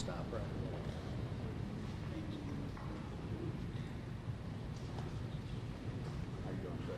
Stop right there. How you doing, sir?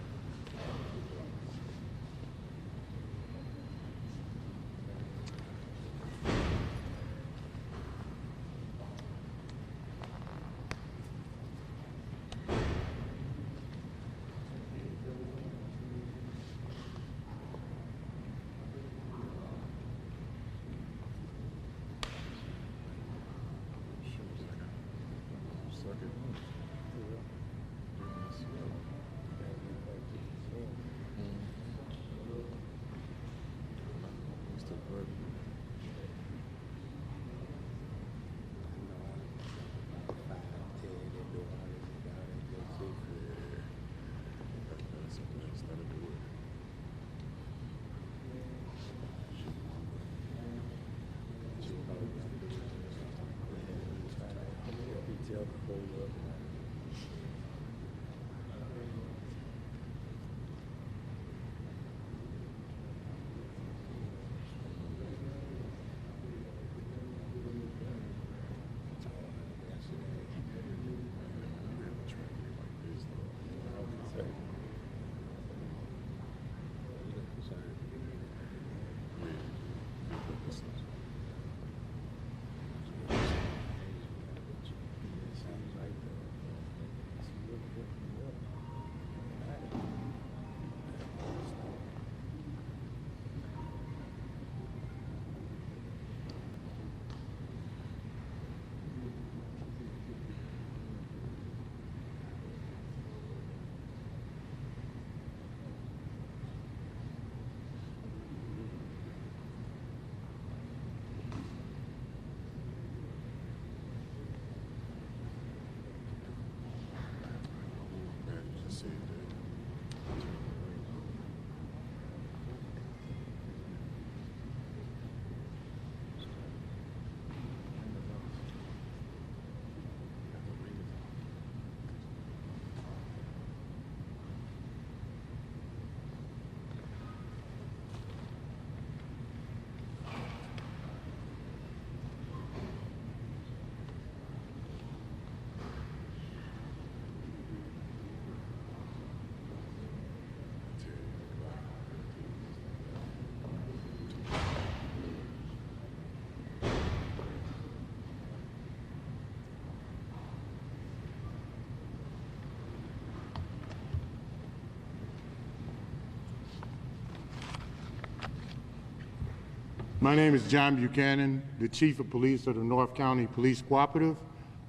My name is John Buchanan, the Chief of Police of the North County Police Cooperative.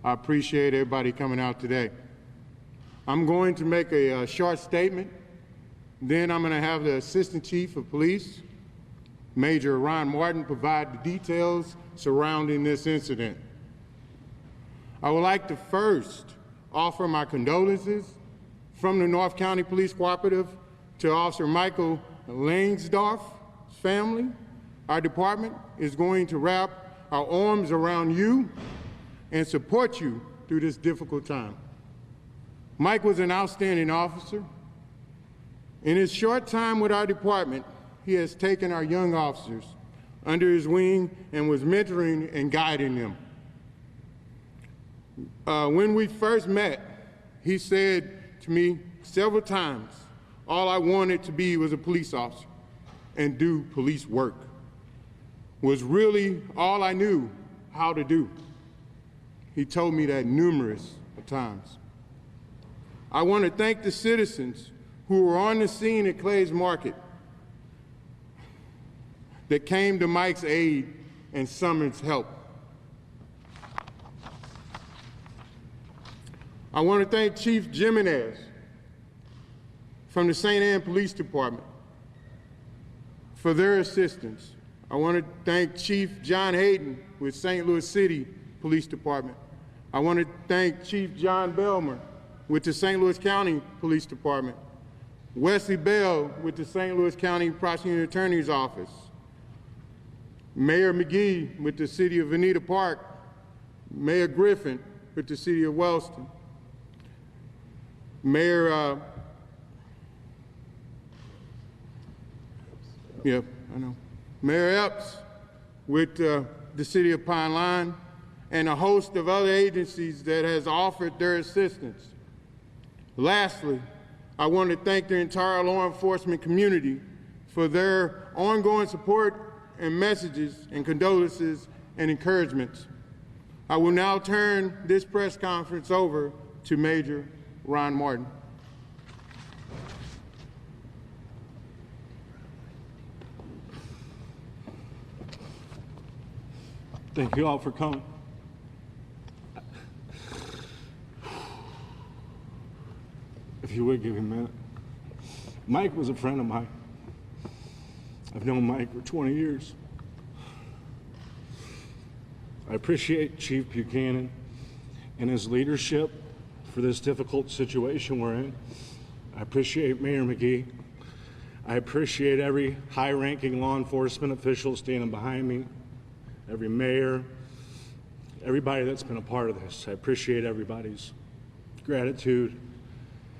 I appreciate everybody coming out today. I'm going to make a short statement. Then I'm going to have the Assistant Chief of Police, Major Ron Martin, provide the details surrounding this incident. I would like to first offer my condolences from the North County Police Cooperative to Officer Michael Langsdorf's family. Our department is going to wrap our arms around you and support you through this difficult time. Mike was an outstanding officer. In his short time with our department, he has taken our young officers under his wing and was mentoring and guiding them. When we first met, he said to me several times, all I wanted to be was a police officer and do police work. Was really all I knew how to do. He told me that numerous times. I want to thank the citizens who were on the scene at Clay's Market that came to Mike's aid and summoned help. I want to thank Chief Jimenez from the St. Anne Police Department for their assistance. I want to thank Chief John Hayden with St. Louis City Police Department. I want to thank Chief John Belmer with the St. Louis County Police Department. Wesley Bell with the St. Louis County Prosecuting Attorney's Office. Mayor McGee with the City of Veneta Park. Mayor Griffin with the City of Wellston. Mayor, Mayor Epps with the City of Pine Line, and a host of other agencies that has offered their assistance. Lastly, I want to thank the entire law enforcement community for their ongoing support and messages and condolences and encouragements. I will now turn this press conference over to Major Ron Martin. Thank you all for coming. If you would give me a minute. Mike was a friend of mine. I've known Mike for 20 years. I appreciate Chief Buchanan and his leadership for this difficult situation we're in. I appreciate Mayor McGee. I appreciate every high-ranking law enforcement official standing behind me, every mayor, everybody that's been a part of this. I appreciate everybody's gratitude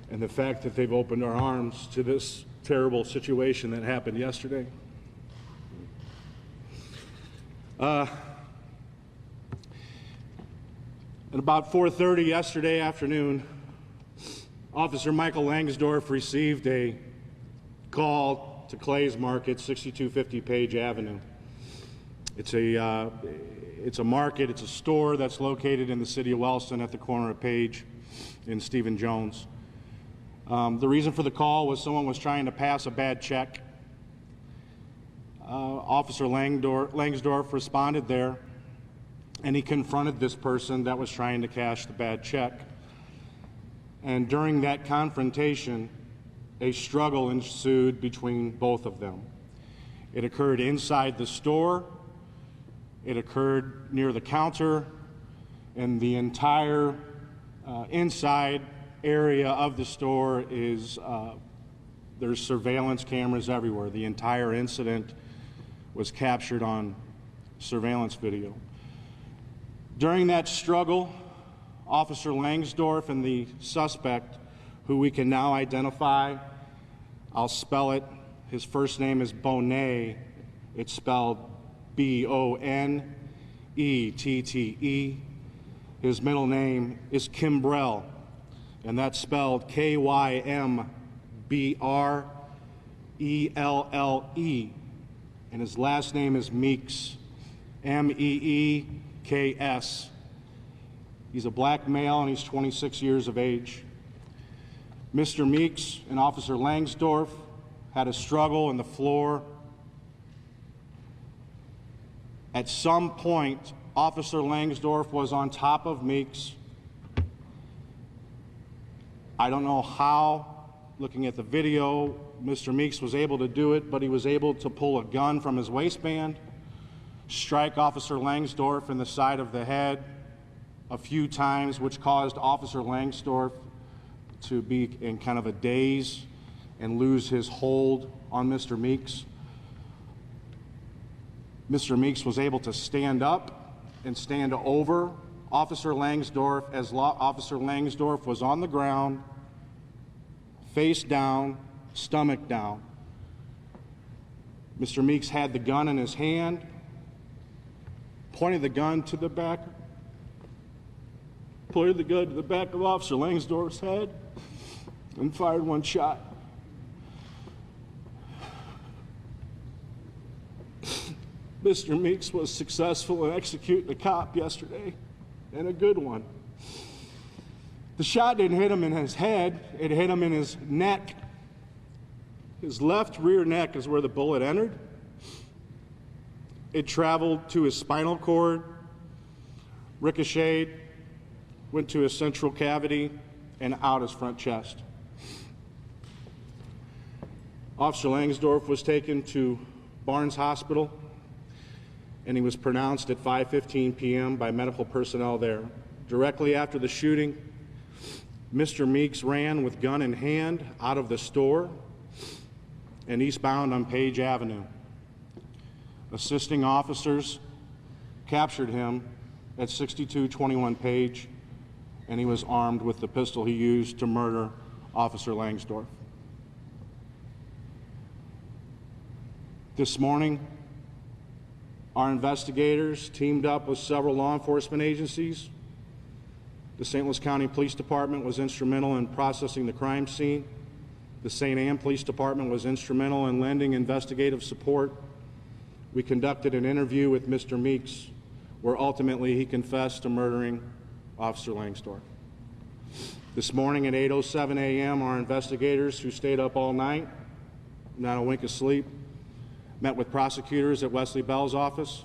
and the fact that they've opened our arms to this terrible situation that happened yesterday. At about 4:30 yesterday afternoon, Officer Michael Langsdorf received a call to Clay's Market, 6250 Page Avenue. It's a market, it's a store that's located in the city of Wellston at the corner of Page and Stephen Jones. The reason for the call was someone was trying to pass a bad check. Officer Langsdorf responded there, and he confronted this person that was trying to cash the bad check. And during that confrontation, a struggle ensued between both of them. It occurred inside the store, it occurred near the counter, and the entire inside area of the store is, there's surveillance cameras everywhere. The entire incident was captured on surveillance video. During that struggle, Officer Langsdorf and the suspect, who we can now identify, I'll spell it, his first name is Bonet, it's spelled B-O-N-E-T-T-E. His middle name is Kimbrell, and that's spelled K-Y-M-B-R-E-L-L-E. And his last name is Meeks, M-E-E-K-S. He's a black male and he's 26 years of age. Mr. Meeks and Officer Langsdorf had a struggle on the floor. At some point, Officer Langsdorf was on top of Meeks. I don't know how, looking at the video, Mr. Meeks was able to do it, but he was able to pull a gun from his waistband, strike Officer Langsdorf in the side of the head a few times, which caused Officer Langsdorf to be in kind of a daze and lose his hold on Mr. Meeks. Mr. Meeks was able to stand up and stand over Officer Langsdorf as Officer Langsdorf was on the ground, face down, stomach down. Mr. Meeks had the gun in his hand, pointed the gun to the back, pointed the gun to the back of Officer Langsdorf's head, and fired one shot. Mr. Meeks was successful in executing a cop yesterday, and a good one. The shot didn't hit him in his head, it hit him in his neck. His left rear neck is where the bullet entered. It traveled to his spinal cord, ricocheted, went to his central cavity, and out his front chest. Officer Langsdorf was taken to Barnes Hospital, and he was pronounced at 5:15 p.m. by medical personnel there. Directly after the shooting, Mr. Meeks ran with gun in hand out of the store and eastbound on Page Avenue. Assisting officers captured him at 6221 Page, and he was armed with the pistol he used to murder Officer Langsdorf. This morning, Our investigators teamed up with several law enforcement agencies. The St. Louis County Police Department was instrumental in processing the crime scene. The St. Anne Police Department was instrumental in lending investigative support. We conducted an interview with Mr. Meeks, where ultimately he confessed to murdering Officer Langsdorff. This morning at 8:07 a.m., our investigators, who stayed up all night, not a wink of sleep, met with prosecutors at Wesley Bell's office.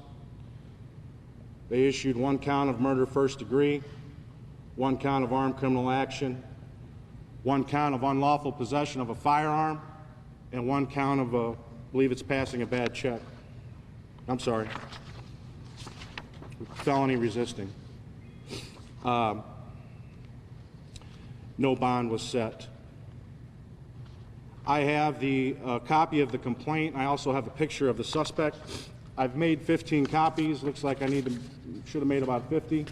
They issued 1 count of murder first degree, 1 count of armed criminal action, 1 count of unlawful possession of a firearm, and 1 count of, I believe it's passing a bad check. I'm sorry, felony resisting. No bond was set. I have the copy of the complaint. I also have a picture of the suspect. I've made 15 copies. Looks like I should have made about 50.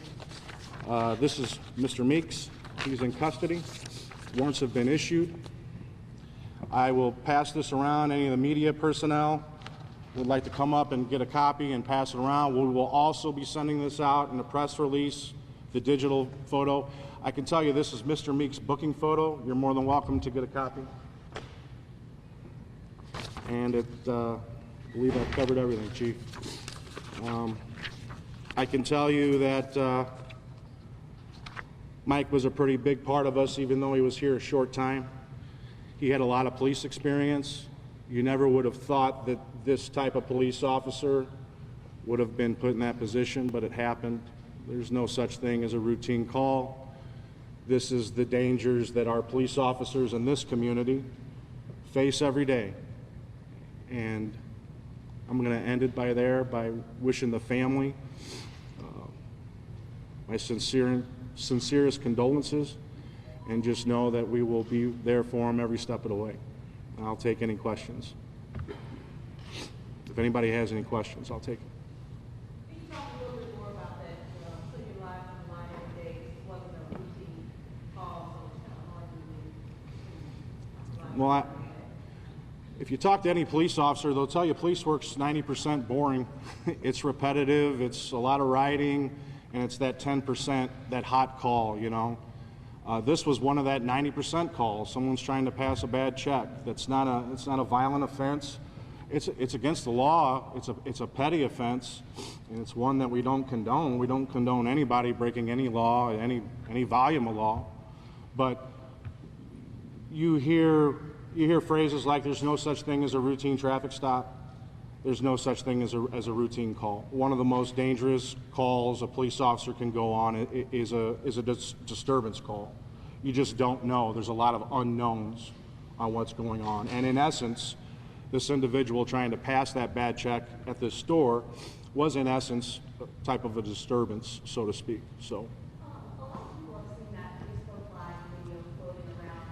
This is Mr. Meeks. He's in custody. Warrants have been issued. I will pass this around. Any of the media personnel would like to come up and get a copy and pass it around. We will also be sending this out in a press release, the digital photo. I can tell you this is Mr. Meeks' booking photo. You're more than welcome to get a copy. And I believe I've covered everything, Chief. I can tell you that Mike was a pretty big part of us, even though he was here a short time. He had a lot of police experience. You never would have thought that this type of police officer would have been put in that position, but it happened. There's no such thing as a routine call. This is the dangers that our police officers in this community face every day. And I'm going to end it by wishing the family my sincerest condolences, and just know that we will be there for them every step of the way. And I'll take any questions. If anybody has any questions, I'll take them. Can you talk a little bit more about that? Putting your life on the line every day, this wasn't a routine call, so it's kind of hard to Well, if you talk to any police officer, they'll tell you police work's 90% boring. It's repetitive, it's a lot of writing, and it's that 10%, that hot call, you know. This was one of that 90% calls. Someone's trying to pass a bad check. It's not a violent offense. It's against the law. It's a petty offense, and it's one that we don't condone. We don't condone anybody breaking any law, any volume of law. But you hear phrases like "there's no such thing as a routine traffic stop." There's no such thing as a routine call. One of the most dangerous calls a police officer can go on is a disturbance call. You just don't know. There's a lot of unknowns on what's going on. And in essence, this individual trying to pass that bad check at this store was in essence a type of a disturbance, so to speak. So. A lot of people have seen that Facebook Live video floating around.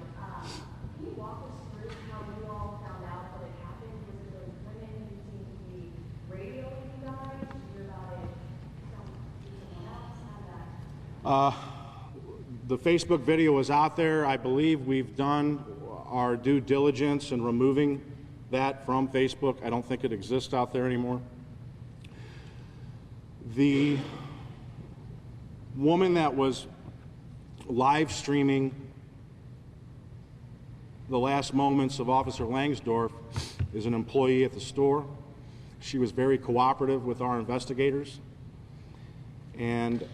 Can you walk us through how you all found out that it happened? Was it those women who seemed to be radioing you guys? Did you hear about it from someone else? How that? The Facebook video is out there. I believe we've done our due diligence in removing that from Facebook. I don't think it exists out there anymore. The woman that was live streaming the last moments of Officer Langsdorff is an employee at the store. She was very cooperative with our investigators. And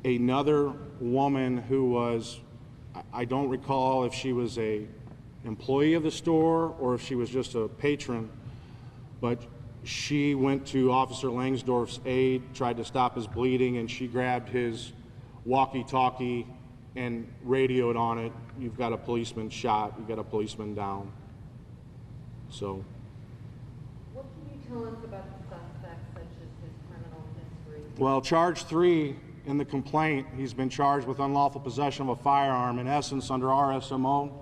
another woman who was, I don't recall if she was a employee of the store or if she was just a patron, but she went to Officer Langsdorff's aid, tried to stop his bleeding, and she grabbed his walkie-talkie and radioed on it, "You've got a policeman shot, you've got a policeman down." So. What can you tell us about the suspect, such as his criminal history? Well, charge 3 in the complaint, he's been charged with unlawful possession of a firearm. In essence, under RSMO,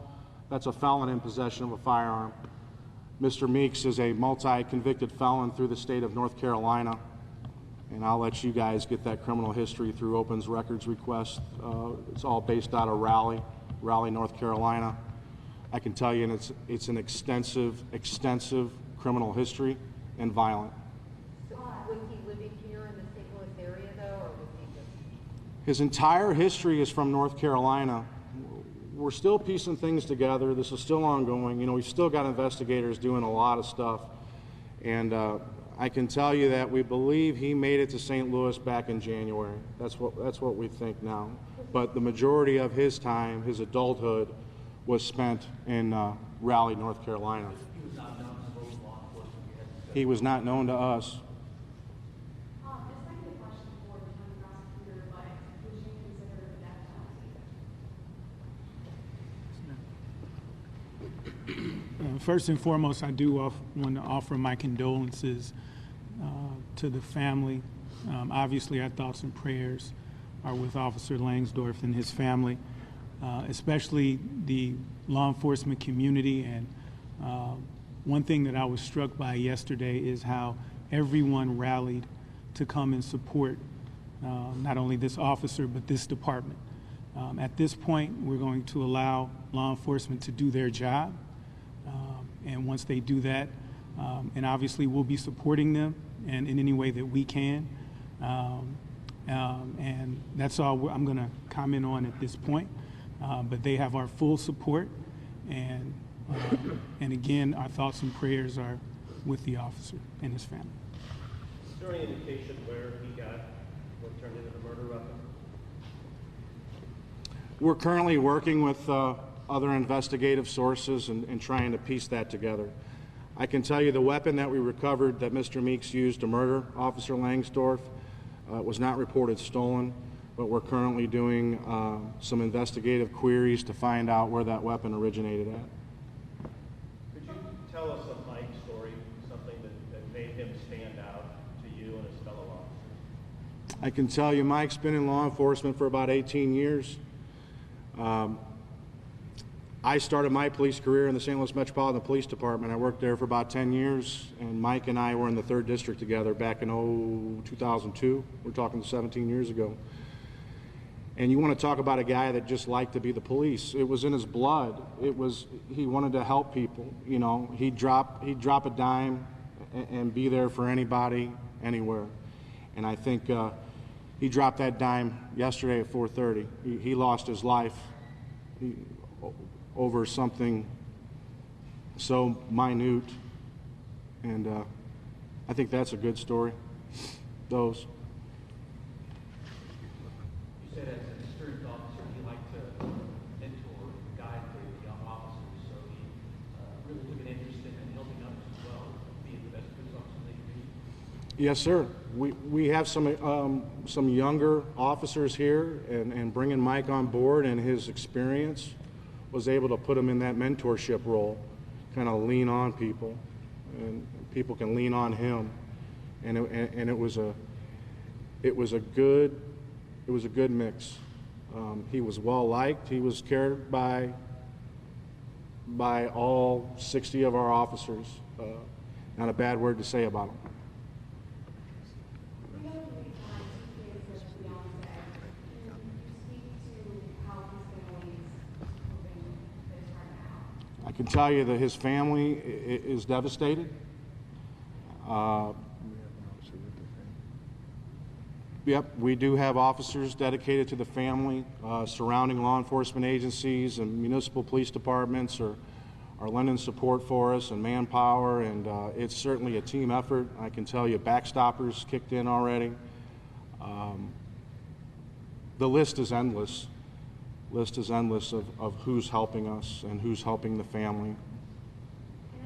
that's a felon in possession of a firearm. Mr. Meeks is a multi-convicted felon through the state of North Carolina, and I'll let you guys get that criminal history through Opens Records request. It's all based out of Raleigh, North Carolina. I can tell you, and it's an extensive criminal history and violent. What His entire history is from North Carolina. We're still piecing things together. This is still ongoing. You know, we've still got investigators doing a lot of stuff. And I can tell you that we believe he made it to St. Louis back in January. That's what we think now. But the majority of his time, his adulthood, was spent in Raleigh, North Carolina. He was not known to us. This might be a question for the county prosecutor, but would you consider the death penalty? First and foremost, I do want to offer my condolences to the family. Obviously, our thoughts and prayers are with Officer Langsdorf and his family, especially the law enforcement community. And one thing that I was struck by yesterday is how everyone rallied to come and support not only this officer, but this department. At this point, we're going to allow law enforcement to do their job. And once they do that, and obviously we'll be supporting them and in any way that we can. And that's all I'm going to comment on at this point. But they have our full support. And again, our thoughts and prayers are with the officer and his family. Is there any indication where he got what turned into the murder weapon? We're currently working with other investigative sources and trying to piece that together. I can tell you the weapon that we recovered that Mr. Meeks used to murder Officer Langsdorf was not reported stolen, but we're currently doing some investigative queries to find out where that weapon originated at. Could you tell us a Mike story, something that made him stand out to you and his fellow officers? I can tell you Mike's been in law enforcement for about 18 years. I started my police career in the St. Louis Metropolitan Police Department. I worked there for about 10 years, and Mike and I were in the 3rd District together back in 2002. We're talking 17 years ago. And you want to talk about a guy that just liked to be the police. It was in his blood. He wanted to help people. You know, he'd drop a dime and be there for anybody, anywhere. And I think he dropped that dime yesterday at 4:30. He lost his life over something so minute, and I think that's a good story. Those. You said as an experienced officer, he liked to mentor and guide the young officers, so he really took an interest in helping others as well, being the best police officer they could be. Yes, sir. We have some younger officers here, and bringing Mike on board and his experience was able to put him in that mentorship role, kind of lean on people, and people can lean on him, and it was a good mix. He was well liked. He was cared by all 60 of our officers. Not a bad word to say about him. We know the lead time to cases of Beyonce. Can you speak to how his family is coping with this right now? I can tell you that his family is devastated. Yep, we do have officers dedicated to the family. Surrounding law enforcement agencies and municipal police departments are lending support for us and manpower, and it's certainly a team effort. I can tell you Backstoppers kicked in already. The list is endless. Of who's helping us and who's helping the family. In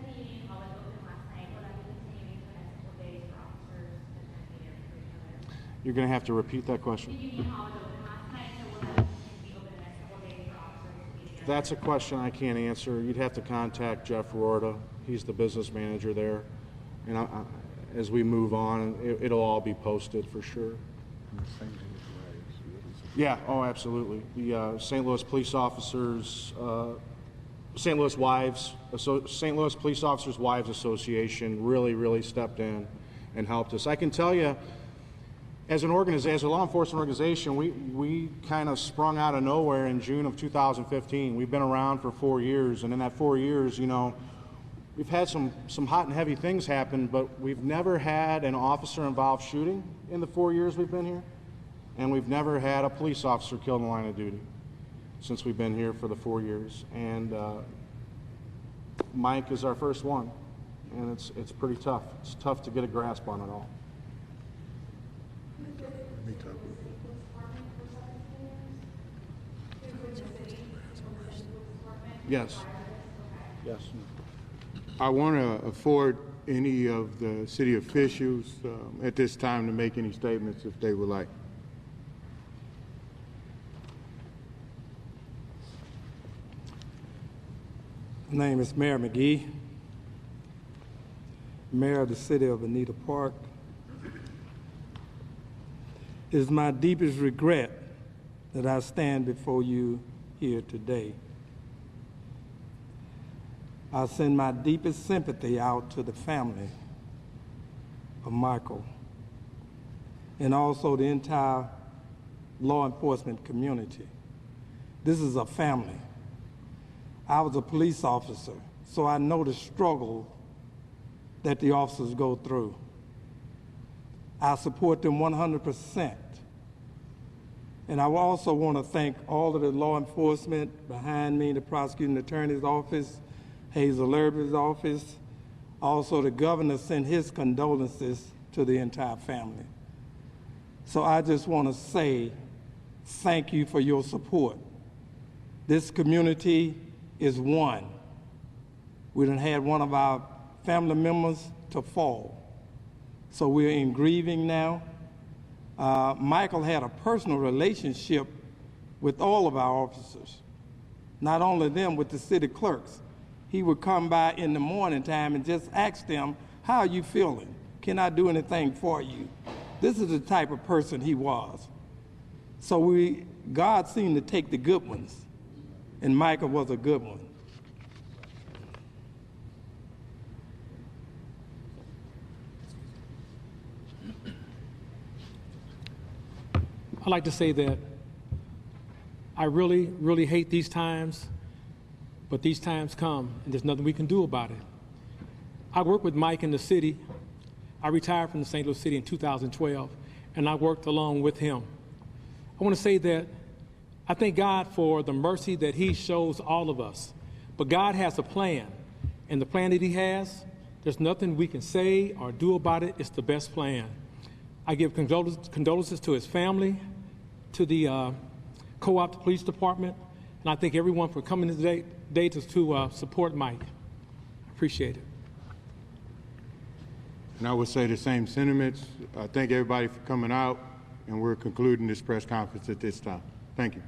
the meeting hall that opened last night, will that be continuing for the next couple of days for officers and being there for each other? You're going to have to repeat that question. The meeting hall was open last night, so will that be open the next couple of days for officers to be together? That's a question I can't answer. You'd have to contact Jeff Rorta. He's the business manager there. And as we move on, it'll all be posted for sure. Yeah, oh, absolutely. The St. Louis Police Officers, St. Louis Police Officers Wives Association really stepped in and helped us. I can tell you, as a law enforcement organization, we kind of sprung out of nowhere in June of 2015. We've been around for 4 years, and in that 4 years, you know, we've had some hot and heavy things happen, but we've never had an officer-involved shooting in the 4 years we've been here. And we've never had a police officer killed in the line of duty since we've been here for the 4 years. And Mike is our first one, and it's pretty tough. It's tough to get a grasp on it all. Yes. Yes. I want to afford any of the city officials at this time to make any statements if they would like. My name is Mayor McGee, Mayor of the City of Anita Park. It is my deepest regret that I stand before you here today. I send my deepest sympathy out to the family of Michael and also the entire law enforcement community. This is a family. I was a police officer, so I know the struggle that the officers go through. I support them 100%. And I also want to thank all of the law enforcement behind me, the prosecuting attorney's office, Hazel Irby's office. Also, the governor sent his condolences to the entire family. So I just want to say thank you for your support. This community is one. We done had one of our family members to fall. So we're in grieving now. Michael had a personal relationship with all of our officers, not only them, with the city clerks. He would come by in the morning time and just ask them, how are you feeling? Can I do anything for you? This is the type of person he was. So God seemed to take the good ones, and Michael was a good one. I'd like to say that I really, really hate these times, but these times come, and there's nothing we can do about it. I worked with Mike in the city. I retired from the St. Louis City in 2012, and I worked along with him. I want to say that I thank God for the mercy that he shows all of us. But God has a plan, and the plan that he has, there's nothing we can say or do about it. It's the best plan. I give condolences to his family, to the Co-op Police Department, and I thank everyone for coming today to support Mike. I appreciate it. And I would say the same sentiments. I thank everybody for coming out, and we're concluding this press conference at this time. Thank you.